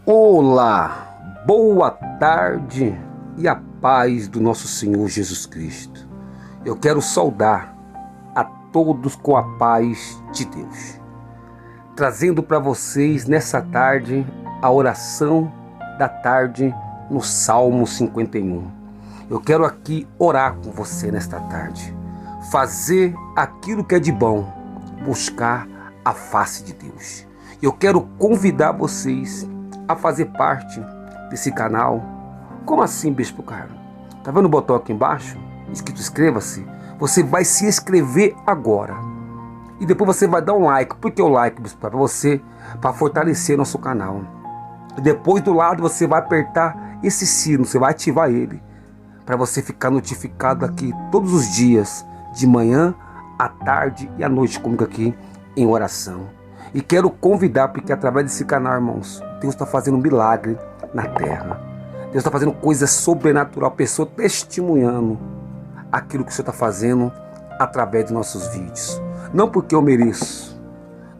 Olá, boa tarde e a paz do nosso Senhor Jesus Cristo. Eu quero saudar a todos com a paz de Deus, trazendo para vocês nessa tarde a oração da tarde no Salmo 51. Eu quero aqui orar com você nesta tarde, fazer aquilo que é de bom, buscar a face de Deus. Eu quero convidar vocês a fazer parte desse canal. Como assim, Bispo Carlos? Tá vendo o botão aqui embaixo? Escrito inscreva-se. Você vai se inscrever agora. E depois você vai dar um like. Por que o like, Bispo Carlos? Para fortalecer nosso canal. E depois do lado você vai apertar esse sino. Você vai ativar ele. Para você ficar notificado aqui todos os dias. De manhã, à tarde e à noite comigo aqui em oração. E quero convidar, porque através desse canal, irmãos, Deus está fazendo um milagre na terra. Deus está fazendo coisa sobrenatural, pessoa testemunhando aquilo que o Senhor está fazendo através dos nossos vídeos. Não porque eu mereço,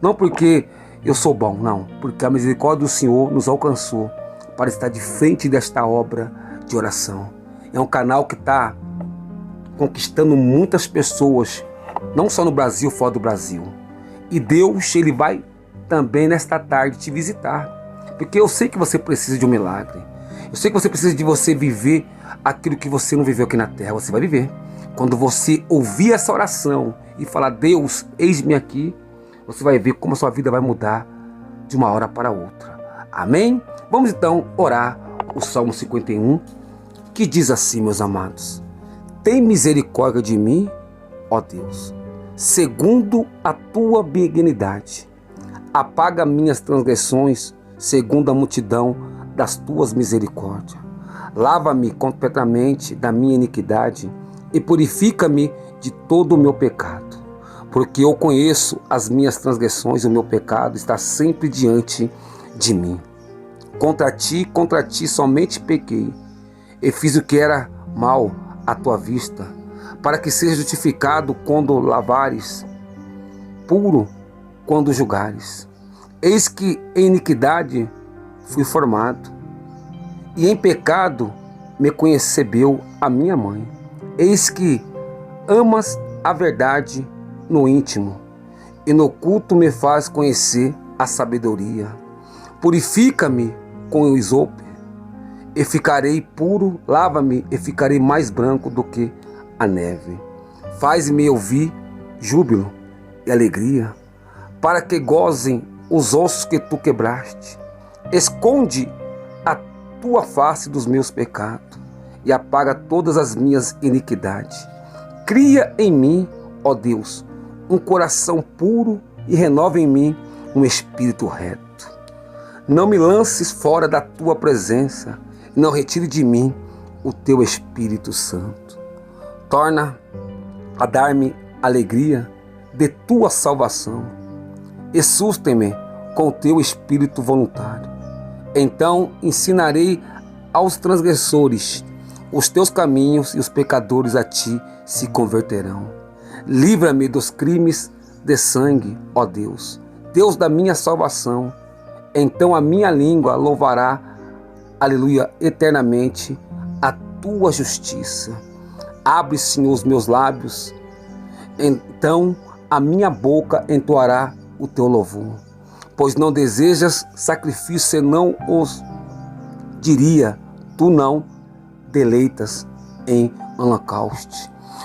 não porque eu sou bom, não. Porque a misericórdia do Senhor nos alcançou para estar de frente desta obra de oração. É um canal que está conquistando muitas pessoas, não só no Brasil, fora do Brasil. E Deus, Ele vai também nesta tarde te visitar. Porque eu sei que você precisa de um milagre. Eu sei que você precisa de você viver aquilo que você não viveu aqui na terra. Você vai viver. Quando você ouvir essa oração e falar, Deus, eis-me aqui, você vai ver como a sua vida vai mudar de uma hora para outra. Amém? Vamos então orar o Salmo 51, que diz assim, meus amados. Tem misericórdia de mim, ó Deus, segundo a tua benignidade. Apaga minhas transgressões, segundo a multidão das tuas misericórdias. Lava-me completamente da minha iniquidade e purifica-me de todo o meu pecado. Porque eu conheço as minhas transgressões e o meu pecado está sempre diante de mim. Contra ti somente pequei e fiz o que era mal à tua vista, para que seja justificado quando lavares, puro quando julgares. Eis que em iniquidade fui formado, e em pecado me concebeu a minha mãe. Eis que amas a verdade no íntimo, e no oculto me faz conhecer a sabedoria. Purifica-me com o isopo, e ficarei puro, lava-me e ficarei mais branco do que a neve. Faz-me ouvir júbilo e alegria, para que gozem os ossos que tu quebraste. Esconde a tua face dos meus pecados e apaga todas as minhas iniquidades. Cria em mim, ó Deus, um coração puro e renova em mim um espírito reto. Não me lances fora da tua presença e não retire de mim o teu Espírito Santo. Torna a dar-me alegria de tua salvação e suste-me com o teu espírito voluntário. Então ensinarei aos transgressores os teus caminhos e os pecadores a ti se converterão. Livra-me dos crimes de sangue, ó Deus, Deus da minha salvação. Então a minha língua louvará, aleluia, eternamente a tua justiça. Abre, Senhor, os meus lábios, então a minha boca entoará o teu louvor. Pois não desejas sacrifício, senão os diria, tu não deleitas em holocausto.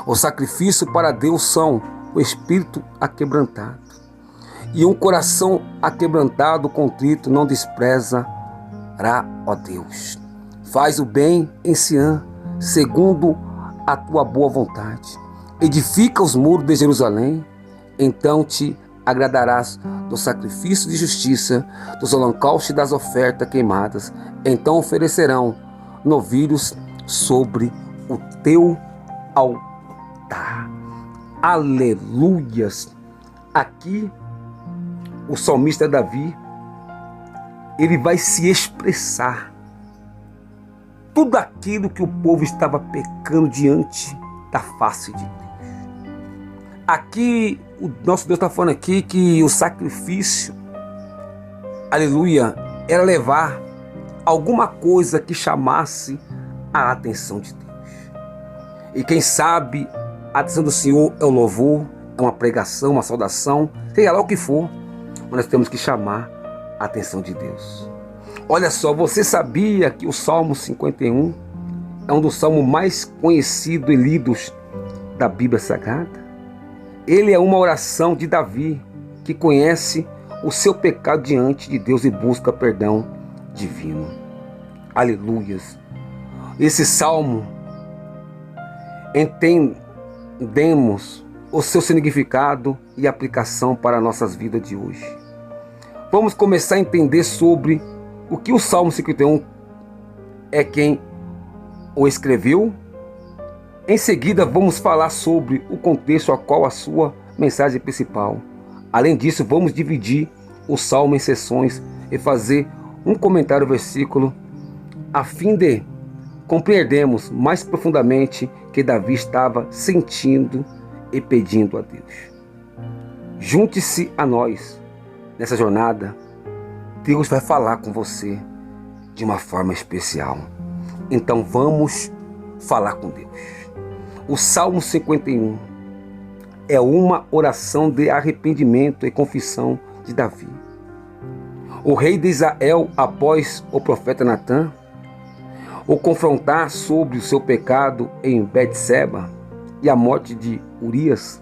O sacrifício para Deus são o espírito aquebrantado, e um coração aquebrantado, contrito, não desprezará, ó Deus. Faz o bem em Sião, segundo a tua boa vontade. Edifica os muros de Jerusalém, então te agradarás do sacrifício de justiça, dos holocaustos e das ofertas queimadas. Então oferecerão novilhos sobre o teu altar. Aleluias! Aqui o salmista Davi, ele vai se expressar tudo aquilo que o povo estava pecando diante da face de Deus. Aqui, o nosso Deus está falando aqui que o sacrifício, aleluia, era levar alguma coisa que chamasse a atenção de Deus. E quem sabe a atenção do Senhor é o louvor, é uma pregação, uma saudação, seja lá o que for, mas nós temos que chamar a atenção de Deus. Olha só, você sabia que o Salmo 51 é um dos salmos mais conhecidos e lidos da Bíblia Sagrada? Ele é uma oração de Davi, que conhece o seu pecado diante de Deus e busca perdão divino. Aleluias! Esse salmo, entendemos o seu significado e aplicação para nossas vidas de hoje. Vamos começar a entender sobre o que o Salmo 51 é, quem o escreveu. Em seguida, vamos falar sobre o contexto a qual a sua mensagem principal. Além disso, vamos dividir o Salmo em seções e fazer um comentário versículo a fim de compreendermos mais profundamente que Davi estava sentindo e pedindo a Deus. Junte-se a nós nessa jornada. Deus vai falar com você de uma forma especial. Então vamos falar com Deus. O Salmo 51 é uma oração de arrependimento e confissão de Davi. O rei de Israel, após o profeta Natã o confrontar sobre o seu pecado em Betseba e a morte de Urias,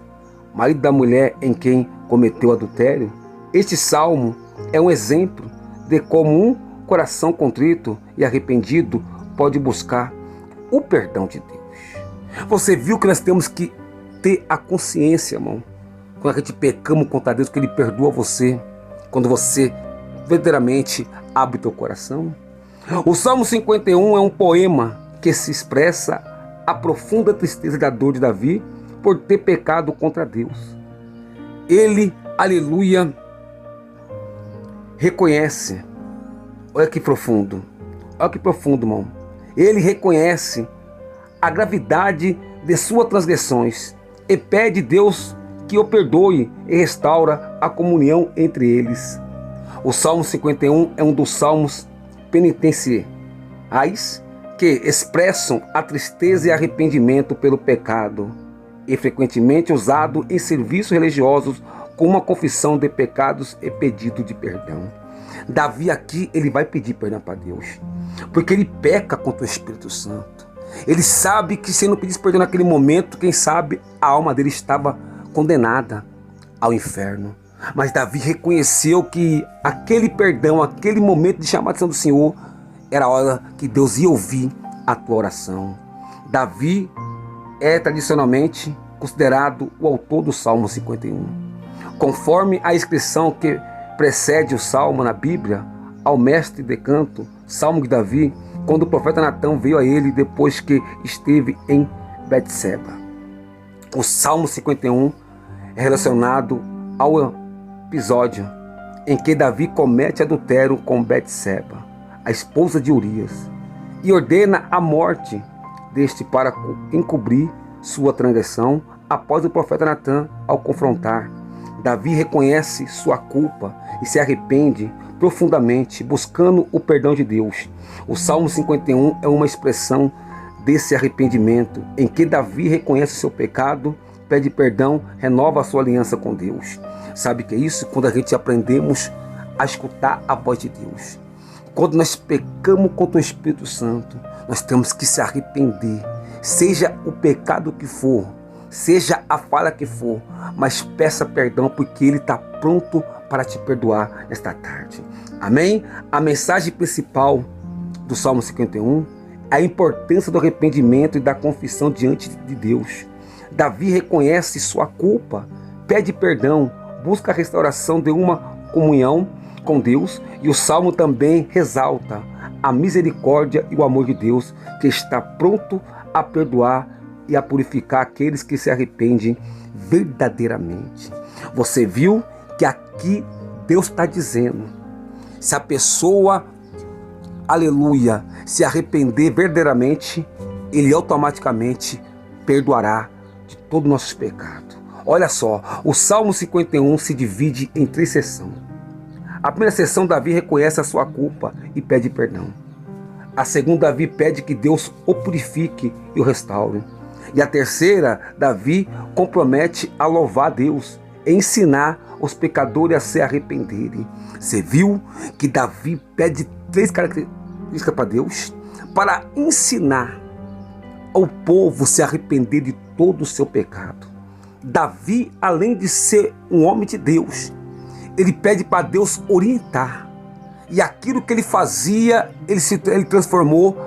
marido da mulher em quem cometeu adultério, este salmo é um exemplo de como um coração contrito e arrependido pode buscar o perdão de Deus. Você viu que nós temos que ter a consciência, irmão, quando a gente pecamos contra Deus, que Ele perdoa você, quando você verdadeiramente abre teu coração. O Salmo 51 é um poema que se expressa a profunda tristeza e a dor de Davi por ter pecado contra Deus. Ele, aleluia, reconhece, olha que profundo, irmão. Ele reconhece a gravidade de suas transgressões e pede a Deus que o perdoe e restaura a comunhão entre eles. O Salmo 51 é um dos salmos penitenciais que expressam a tristeza e arrependimento pelo pecado e frequentemente usado em serviços religiosos com uma confissão de pecados e pedido de perdão. Davi aqui, ele vai pedir perdão para Deus, porque ele peca contra o Espírito Santo. Ele sabe que se ele não pedisse perdão naquele momento, quem sabe a alma dele estava condenada ao inferno. Mas Davi reconheceu que aquele perdão, aquele momento de chamar a atenção do Senhor, era a hora que Deus ia ouvir a tua oração. Davi é tradicionalmente considerado o autor do Salmo 51. Conforme a inscrição que precede o Salmo na Bíblia, ao mestre de canto, Salmo de Davi, quando o profeta Natã veio a ele depois que esteve em Betseba. O Salmo 51 é relacionado ao episódio em que Davi comete adultério com Betseba, a esposa de Urias, e ordena a morte deste para encobrir sua transgressão após o profeta Natã ao confrontar. Davi reconhece sua culpa e se arrepende profundamente, buscando o perdão de Deus. O Salmo 51 é uma expressão desse arrependimento, em que Davi reconhece seu pecado, pede perdão, renova a sua aliança com Deus. Sabe o que é isso? Quando a gente aprendemos a escutar a voz de Deus. Quando nós pecamos contra o Espírito Santo, nós temos que se arrepender. Seja o pecado que for, seja a falha que for, mas peça perdão, porque Ele está pronto para te perdoar esta tarde. Amém? A mensagem principal do Salmo 51 é a importância do arrependimento e da confissão diante de Deus. Davi reconhece sua culpa, pede perdão, busca a restauração de uma comunhão com Deus, e o Salmo também ressalta a misericórdia e o amor de Deus, que está pronto a perdoar e a purificar aqueles que se arrependem verdadeiramente. Você viu que aqui Deus está dizendo, se a pessoa, aleluia, se arrepender verdadeiramente, Ele automaticamente perdoará de todos os nossos pecados. Olha só, o Salmo 51 se divide em 3 seções. A primeira seção, Davi reconhece a sua culpa e pede perdão. A segunda, Davi pede que Deus o purifique e o restaure. E a terceira, Davi compromete a louvar a Deus e ensinar os pecadores a se arrependerem. Você viu que Davi pede 3 características para Deus para ensinar ao povo se arrepender de todo o seu pecado. Davi, além de ser um homem de Deus, ele pede para Deus orientar. E aquilo que ele fazia, ele transformou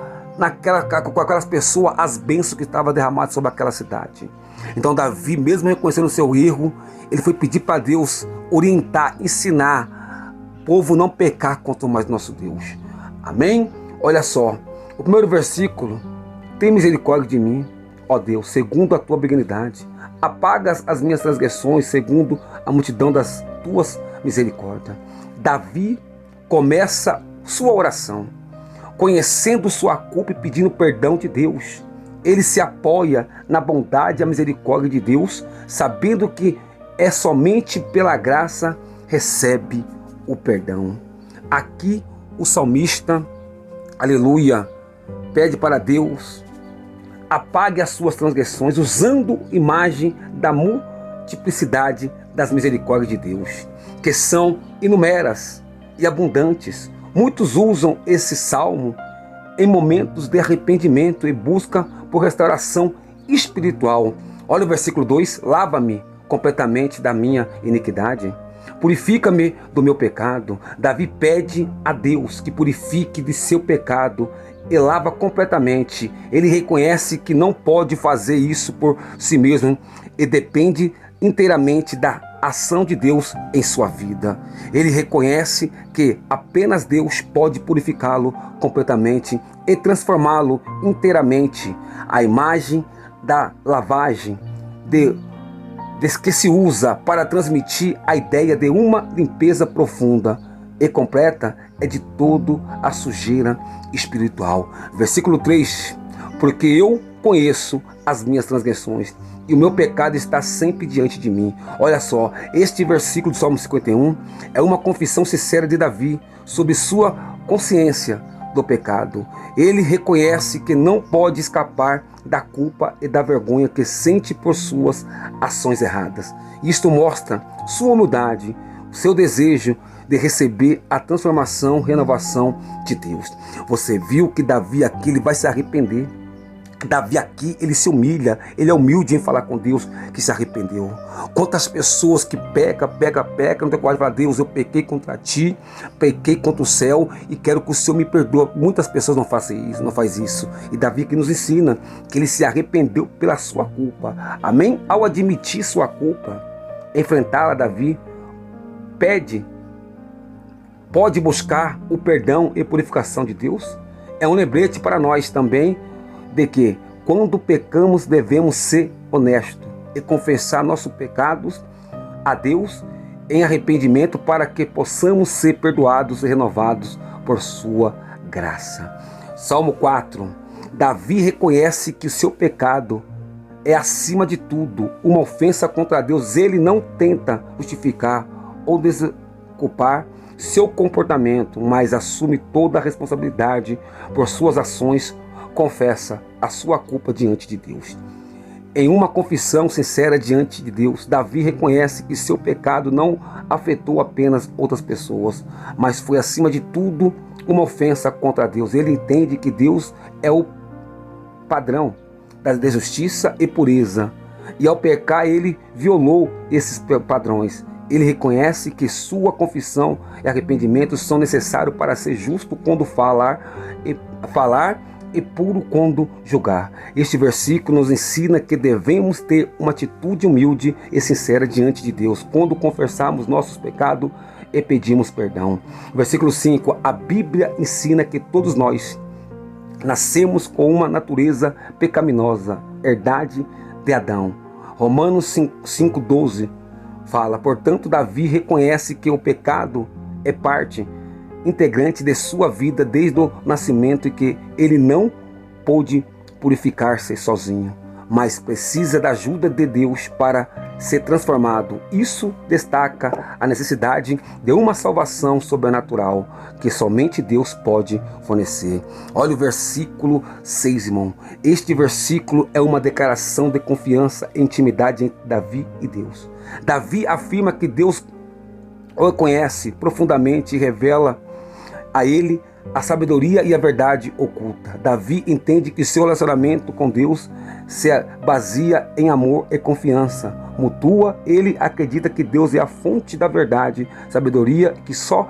com aquelas pessoas as bênçãos que estavam derramadas sobre aquela cidade. Então Davi, mesmo reconhecendo o seu erro, ele foi pedir para Deus orientar, ensinar o povo não pecar contra mais nosso Deus. Amém? Olha só, o primeiro versículo: tem misericórdia de mim, ó Deus, segundo a tua benignidade. Apaga as minhas transgressões, segundo a multidão das tuas misericórdias. Davi começa sua oração conhecendo sua culpa e pedindo perdão de Deus. Ele se apoia na bondade e a misericórdia de Deus, sabendo que é somente pela graça recebe o perdão. Aqui o salmista, aleluia, pede para Deus apague as suas transgressões, usando imagem da multiplicidade das misericórdias de Deus, que são inumeras e abundantes. Muitos usam esse salmo em momentos de arrependimento e busca por restauração espiritual. Olha o versículo 2: lava-me completamente da minha iniquidade, purifica-me do meu pecado. Davi pede a Deus que purifique de seu pecado e lava completamente. Ele reconhece que não pode fazer isso por si mesmo e depende inteiramente da ação de Deus em sua vida. Ele reconhece que apenas Deus pode purificá-lo completamente e transformá-lo inteiramente. A imagem da lavagem que se usa para transmitir a ideia de uma limpeza profunda e completa é de todo a sujeira espiritual. Versículo 3: porque eu conheço as minhas transgressões e o meu pecado está sempre diante de mim. Olha só, este versículo do Salmo 51 é uma confissão sincera de Davi sobre sua consciência do pecado. Ele reconhece que não pode escapar da culpa e da vergonha que sente por suas ações erradas. Isto mostra sua humildade, seu desejo de receber a transformação, renovação de Deus. Você viu que Davi aqui ele vai se arrepender. Davi aqui, ele se humilha, ele é humilde em falar com Deus que se arrependeu. Quantas pessoas que pecam, não tem coragem de falar: Deus, eu pequei contra ti, pequei contra o céu e quero que o Senhor me perdoe. Muitas pessoas não fazem isso. E Davi que nos ensina que ele se arrependeu pela sua culpa. Amém? Ao admitir sua culpa, enfrentá-la, Davi pode buscar o perdão e purificação de Deus. É um lembrete para nós também de que quando pecamos devemos ser honestos e confessar nossos pecados a Deus em arrependimento para que possamos ser perdoados e renovados por sua graça. Salmo 4: Davi reconhece que o seu pecado é acima de tudo uma ofensa contra Deus. Ele não tenta justificar ou desculpar seu comportamento, mas assume toda a responsabilidade por suas ações. Confessa a sua culpa diante de Deus. Em uma confissão sincera diante de Deus, Davi reconhece que seu pecado não afetou apenas outras pessoas, mas foi acima de tudo uma ofensa contra Deus. Ele entende que Deus é o padrão da justiça e pureza, e ao pecar ele violou esses padrões. Ele reconhece que sua confissão e arrependimento são necessários para ser justo quando falar e puro quando julgar. Este versículo nos ensina que devemos ter uma atitude humilde e sincera diante de Deus quando confessamos nossos pecados e pedimos perdão. Versículo 5: a Bíblia ensina que todos nós nascemos com uma natureza pecaminosa, herdade de Adão. Romanos 5:12 fala: portanto, Davi reconhece que o pecado é parte integrante de sua vida desde o nascimento e que ele não pôde purificar-se sozinho, mas precisa da ajuda de Deus para ser transformado. Isso destaca a necessidade de uma salvação sobrenatural que somente Deus pode fornecer. Olha o versículo 6, irmão. Este versículo é uma declaração de confiança e intimidade entre Davi e Deus. Davi afirma que Deus o conhece profundamente e revela a ele a sabedoria e a verdade oculta. Davi entende que seu relacionamento com Deus se baseia em amor e confiança mútua. Ele acredita que Deus é a fonte da verdade, sabedoria que só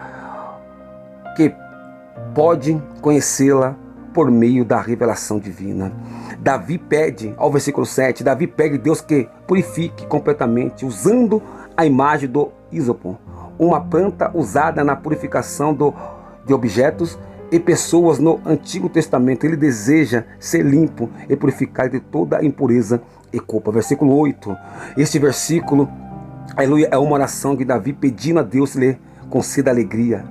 que pode conhecê-la por meio da revelação divina. Davi pede, ao versículo 7, Davi pede a Deus que purifique completamente, usando a imagem do ísopo, uma planta usada na purificação de objetos e pessoas no Antigo Testamento. Ele deseja ser limpo e purificado de toda impureza e culpa. Versículo 8. Este versículo, aleluia, é uma oração de Davi pedindo a Deus que lhe conceda alegria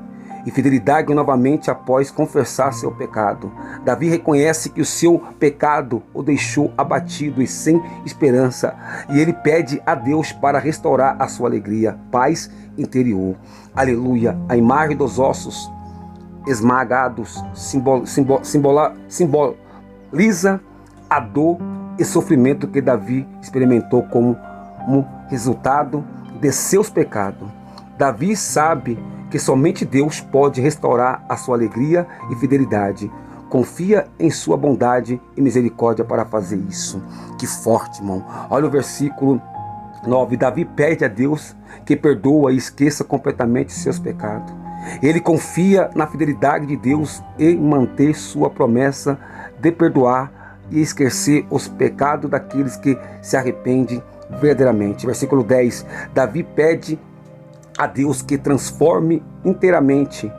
e fidelidade novamente após confessar seu pecado. Davi reconhece que o seu pecado o deixou abatido e sem esperança, e ele pede a Deus para restaurar a sua alegria, paz interior. Aleluia. A imagem dos ossos esmagados simboliza a dor e sofrimento que Davi experimentou como resultado de seus pecados. Davi sabe que somente Deus pode restaurar a sua alegria e fidelidade. Confia em sua bondade e misericórdia para fazer isso. Que forte, irmão. Olha o versículo 9. Davi pede a Deus que perdoa e esqueça completamente seus pecados. Ele confia na fidelidade de Deus em manter sua promessa de perdoar e esquecer os pecados daqueles que se arrependem verdadeiramente. Versículo 10. Davi pede a Deus que transforme inteiramente,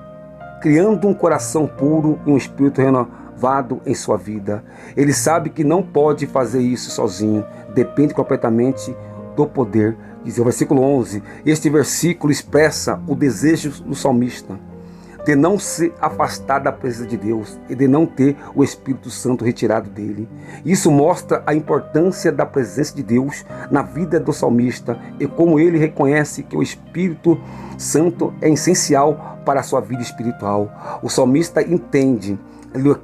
criando um coração puro e um espírito renovado em sua vida. Ele sabe que não pode fazer isso sozinho, depende completamente do poder de Deus. Versículo 11. Este versículo expressa o desejo do salmista de não se afastar da presença de Deus e de não ter o Espírito Santo retirado dele. Isso mostra a importância da presença de Deus na vida do salmista e como ele reconhece que o Espírito Santo é essencial para a sua vida espiritual. O salmista entende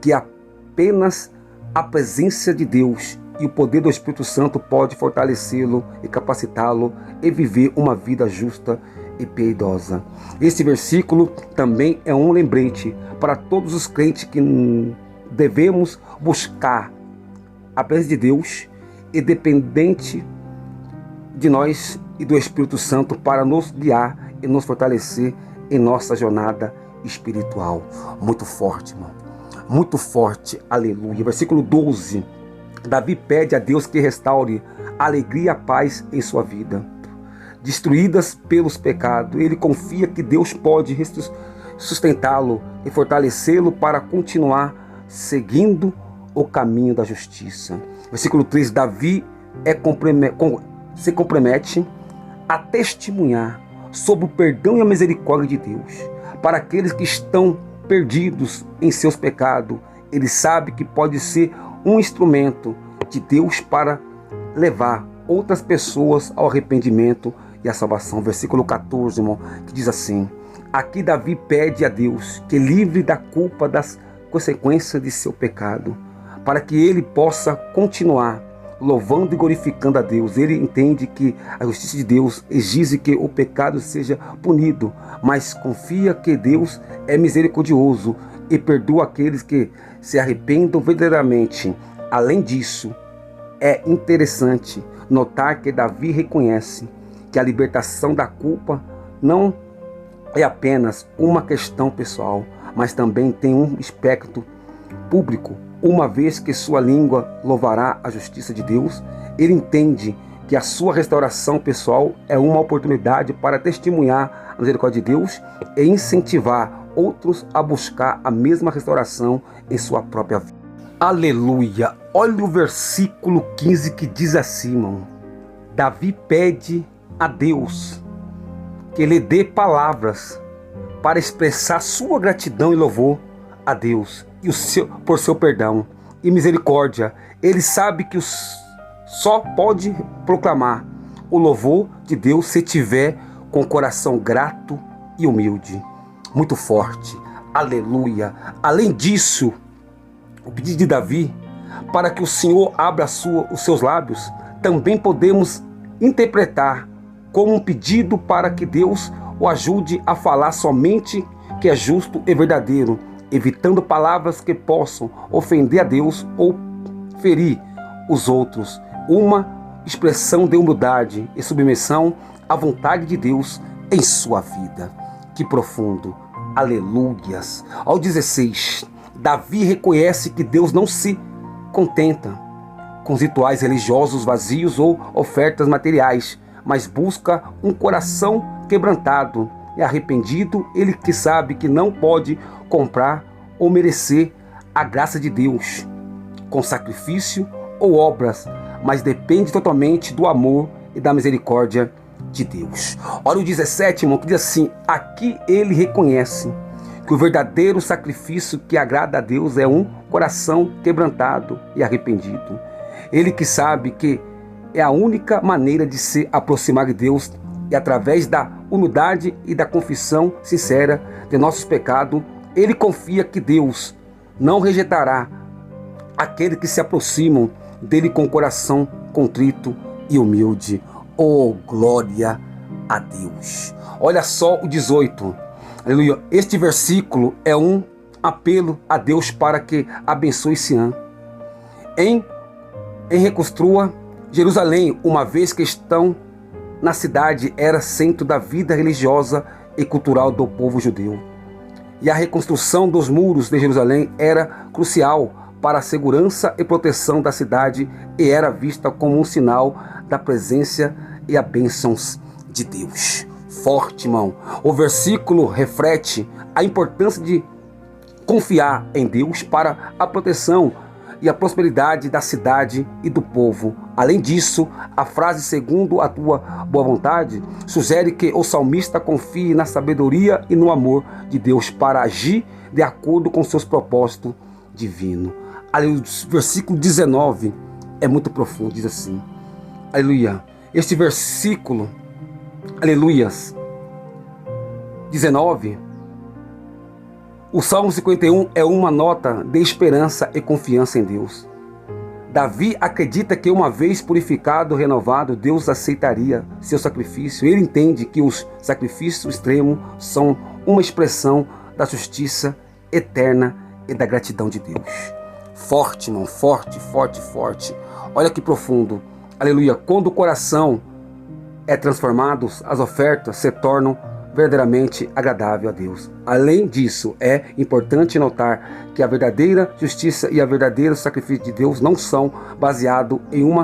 que apenas a presença de Deus e o poder do Espírito Santo pode fortalecê-lo e capacitá-lo e viver uma vida justa e piedosa. Este versículo também é um lembrete para todos os crentes que devemos buscar a presença de Deus e dependente de nós e do Espírito Santo para nos guiar e nos fortalecer em nossa jornada espiritual. Muito forte, irmão. Muito forte. Aleluia. Versículo 12. Davi pede a Deus que restaure a alegria e a paz em sua vida, destruídas pelos pecados. Ele confia que Deus pode sustentá-lo e fortalecê-lo para continuar seguindo o caminho da justiça. Versículo 3. Davi se compromete a testemunhar sobre o perdão e a misericórdia de Deus para aqueles que estão perdidos em seus pecados. Ele sabe que pode ser um instrumento de Deus para levar outras pessoas ao arrependimento e a salvação. Versículo 14, irmão, que diz assim: aqui Davi pede a Deus que livre da culpa das consequências de seu pecado, para que ele possa continuar louvando e glorificando a Deus. Ele entende que a justiça de Deus exige que o pecado seja punido, mas confia que Deus é misericordioso e perdoa aqueles que se arrependam verdadeiramente. Além disso, é interessante notar que Davi reconhece que a libertação da culpa não é apenas uma questão pessoal, mas também tem um aspecto público. Uma vez que sua língua louvará a justiça de Deus, ele entende que a sua restauração pessoal é uma oportunidade para testemunhar a misericórdia de Deus e incentivar outros a buscar a mesma restauração em sua própria vida. Aleluia! Olha o versículo 15 que diz assim, irmão. Davi pede a Deus que lhe dê palavras para expressar sua gratidão e louvor a Deus e por seu perdão e misericórdia. Ele sabe que só pode proclamar o louvor de Deus se tiver com o coração grato e humilde. Muito forte. Aleluia. Além disso, o pedido de Davi, para que o Senhor abra os seus lábios, também podemos interpretar como um pedido para que Deus o ajude a falar somente que é justo e verdadeiro, evitando palavras que possam ofender a Deus ou ferir os outros. Uma expressão de humildade e submissão à vontade de Deus em sua vida. Que profundo. Aleluias. Ao 16, Davi reconhece que Deus não se contenta com rituais religiosos vazios ou ofertas materiais, mas busca um coração quebrantado e arrependido. Ele que sabe que não pode comprar ou merecer a graça de Deus com sacrifício ou obras, mas depende totalmente do amor e da misericórdia de Deus. Olha o 17, irmão, que diz assim: aqui ele reconhece que o verdadeiro sacrifício que agrada a Deus é um coração quebrantado e arrependido. Ele que sabe que é a única maneira de se aproximar de Deus e através da humildade e da confissão sincera de nossos pecados, ele confia que Deus não rejeitará aqueles que se aproximam dele com o coração contrito e humilde. Oh, glória a Deus. Olha só o 18. Aleluia. Este versículo é um apelo a Deus para que abençoe Sião. Reconstrua Jerusalém, uma vez que estão na cidade era centro da vida religiosa e cultural do povo judeu. E a reconstrução dos muros de Jerusalém era crucial para a segurança e proteção da cidade e era vista como um sinal da presença e a bênçãos de Deus. Forte, irmão. O versículo reflete a importância de confiar em Deus para a proteção e a prosperidade da cidade e do povo. Além disso, a frase segundo a tua boa vontade sugere que o salmista confie na sabedoria e no amor de Deus para agir de acordo com seus propósitos divinos. O versículo 19 é muito profundo, diz assim, aleluia, este versículo, aleluias, 19, o Salmo 51 é uma nota de esperança e confiança em Deus. Davi acredita que uma vez purificado, renovado, Deus aceitaria seu sacrifício. Ele entende que os sacrifícios extremos são uma expressão da justiça eterna e da gratidão de Deus. Forte, irmão, forte, forte, forte. Olha que profundo. Aleluia. Quando o coração é transformado, as ofertas se tornam verdadeiramente agradável a Deus. Além disso, é importante notar que a verdadeira justiça e a verdadeiro sacrifício de Deus não são baseados em uma